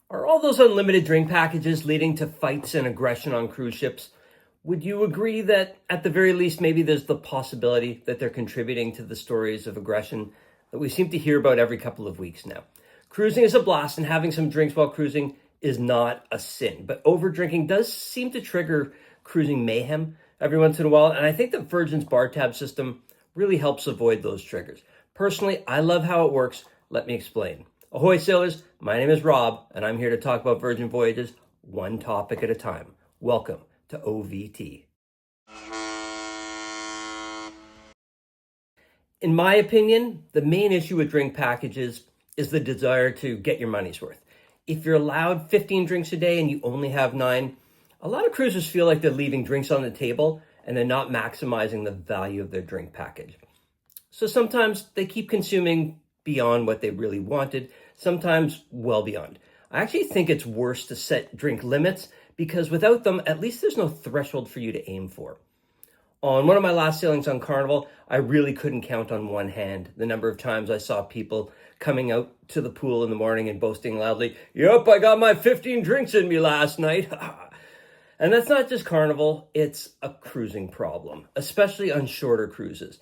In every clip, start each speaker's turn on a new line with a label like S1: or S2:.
S1: Are all those unlimited drink packages leading to fights and aggression on cruise ships? Would you agree that at the very least, maybe there's the possibility that they're contributing to the stories of aggression that we seem to hear about every couple of weeks now? Cruising is a blast, and having some drinks while cruising is not a sin. But overdrinking does seem to trigger cruising mayhem every once in a while. And I think that Virgin's Bar Tab system really helps avoid those triggers. Personally, I love how it works. Let me explain. Ahoy sailors, my name is Rob, and I'm here to talk about Virgin Voyages one topic at a time. Welcome to OVT. In my opinion, the main issue with drink packages is the desire to get your money's worth. If you're allowed 15 drinks a day and you only have 9, a lot of cruisers feel like they're leaving drinks on the table and they're not maximizing the value of their drink package. So sometimes they keep consuming beyond what they really wanted, sometimes well beyond. I actually think it's worse to set drink limits because without them, at least there's no threshold for you to aim for. On one of my last sailings on Carnival, I really couldn't count on one hand the number of times I saw people coming out to the pool in the morning and boasting loudly, "Yep, I got my 15 drinks in me last night." And that's not just Carnival, it's a cruising problem, especially on shorter cruises.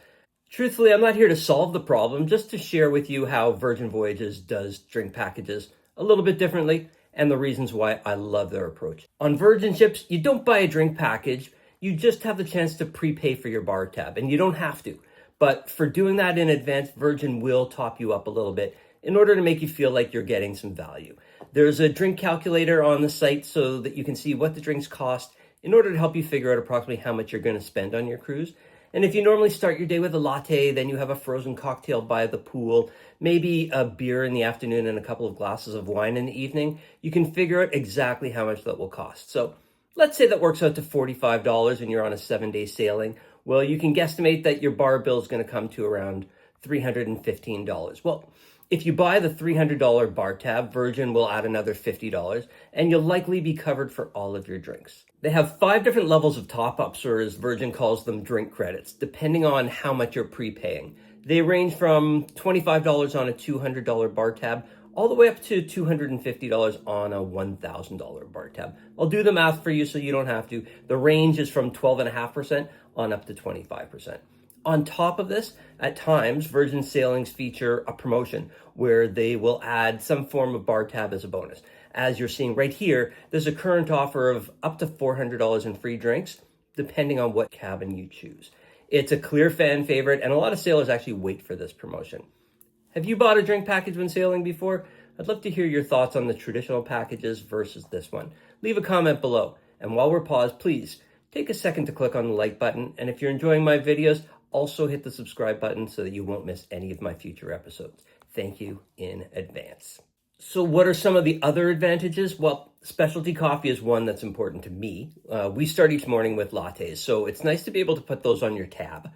S1: Truthfully, I'm not here to solve the problem, just to share with you how Virgin Voyages does drink packages a little bit differently and the reasons why I love their approach. On Virgin ships, you don't buy a drink package, you just have the chance to prepay for your bar tab, and you don't have to. But for doing that in advance, Virgin will top you up a little bit in order to make you feel like you're getting some value. There's a drink calculator on the site so that you can see what the drinks cost in order to help you figure out approximately how much you're going to spend on your cruise. And if you normally start your day with a latte, then you have a frozen cocktail by the pool, maybe a beer in the afternoon and a couple of glasses of wine in the evening, you can figure out exactly how much that will cost. So let's say that works out to $45 and you're on a 7-day sailing. Well, you can guesstimate that your bar bill is going to come to around $315. Well, if you buy the $300 bar tab, Virgin will add another $50, and you'll likely be covered for all of your drinks. They have 5 different levels of top-ups, or as Virgin calls them, drink credits, depending on how much you're prepaying. They range from $25 on a $200 bar tab, all the way up to $250 on a $1,000 bar tab. I'll do the math for you so you don't have to. The range is from 12.5% on up to 25%. On top of this, at times, Virgin sailings feature a promotion where they will add some form of bar tab as a bonus. As you're seeing right here, there's a current offer of up to $400 in free drinks, depending on what cabin you choose. It's a clear fan favorite, and a lot of sailors actually wait for this promotion. Have you bought a drink package when sailing before? I'd love to hear your thoughts on the traditional packages versus this one. Leave a comment below. And while we're paused, please take a second to click on the like button. And if you're enjoying my videos, also hit the subscribe button so that you won't miss any of my future episodes. Thank you in advance. So what are some of the other advantages? Well, specialty coffee is one that's important to me. We start each morning with lattes, so it's nice to be able to put those on your tab.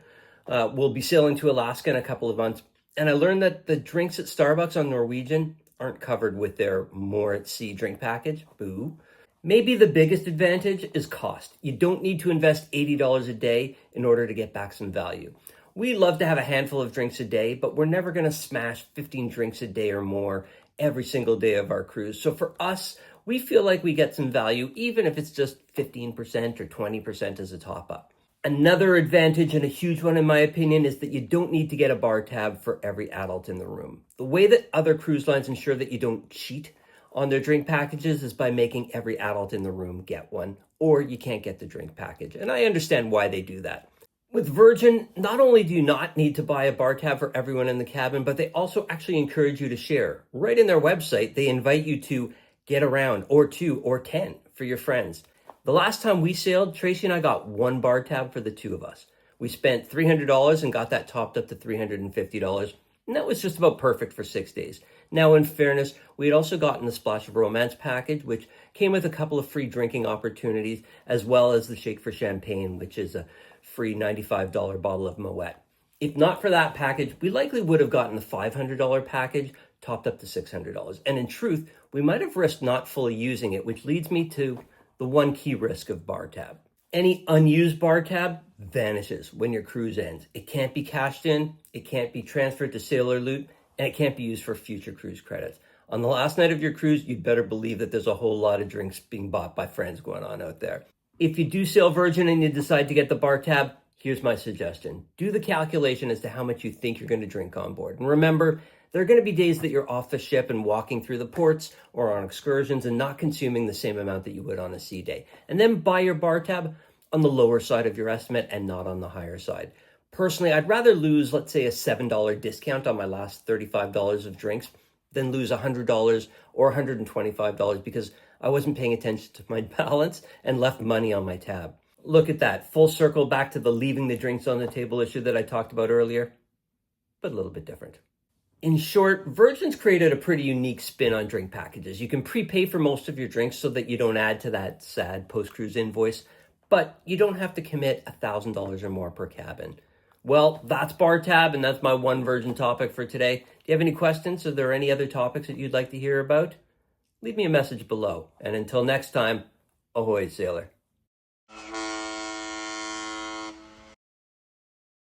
S1: We'll be sailing to Alaska in a couple of months, and I learned that the drinks at Starbucks on Norwegian aren't covered with their More at Sea drink package. Boo. Maybe the biggest advantage is cost. You don't need to invest $80 a day in order to get back some value. We love to have a handful of drinks a day, but we're never going to smash 15 drinks a day or more every single day of our cruise. So for us, we feel like we get some value, even if it's just 15% or 20% as a top-up. Another advantage, and a huge one in my opinion, is that you don't need to get a bar tab for every adult in the room. The way that other cruise lines ensure that you don't cheat on their drink packages is by making every adult in the room get one, or you can't get the drink package. And I understand why they do that. With Virgin, not only do you not need to buy a bar tab for everyone in the cabin, but they also actually encourage you to share. Right in their website, they invite you to get around, or 2 or 10 for your friends. The last time we sailed, Tracy and I got 1 bar tab for the 2 of us. We spent $300 and got that topped up to $350. And that was just about perfect for 6 days. Now, in fairness, we had also gotten the Splash of Romance package, which came with a couple of free drinking opportunities, as well as the Shake for Champagne, which is a free $95 bottle of Moet. If not for that package, we likely would have gotten the $500 package, topped up to $600. And in truth, we might have risked not fully using it, which leads me to the one key risk of bar tab. Any unused bar tab vanishes when your cruise ends. It can't be cashed in, it can't be transferred to Sailor Loot, and it can't be used for future cruise credits. On the last night of your cruise, you'd better believe that there's a whole lot of drinks being bought by friends going on out there. If you do sail Virgin and you decide to get the bar tab, here's my suggestion. Do the calculation as to how much you think you're going to drink on board. And remember, there are going to be days that you're off the ship and walking through the ports or on excursions and not consuming the same amount that you would on a sea day. And then buy your bar tab on the lower side of your estimate and not on the higher side. Personally, I'd rather lose, let's say, a $7 discount on my last $35 of drinks than lose $100 or $125 because I wasn't paying attention to my balance and left money on my tab. Look at that, full circle back to the leaving the drinks on the table issue that I talked about earlier, but a little bit different. In short, Virgin's created a pretty unique spin on drink packages. You can prepay for most of your drinks so that you don't add to that sad post-cruise invoice, but you don't have to commit $1,000 or more per cabin. Well, that's Bar Tab, and that's my one Virgin topic for today. Do you have any questions? Are there any other topics that you'd like to hear about? Leave me a message below. And until next time, ahoy, sailor.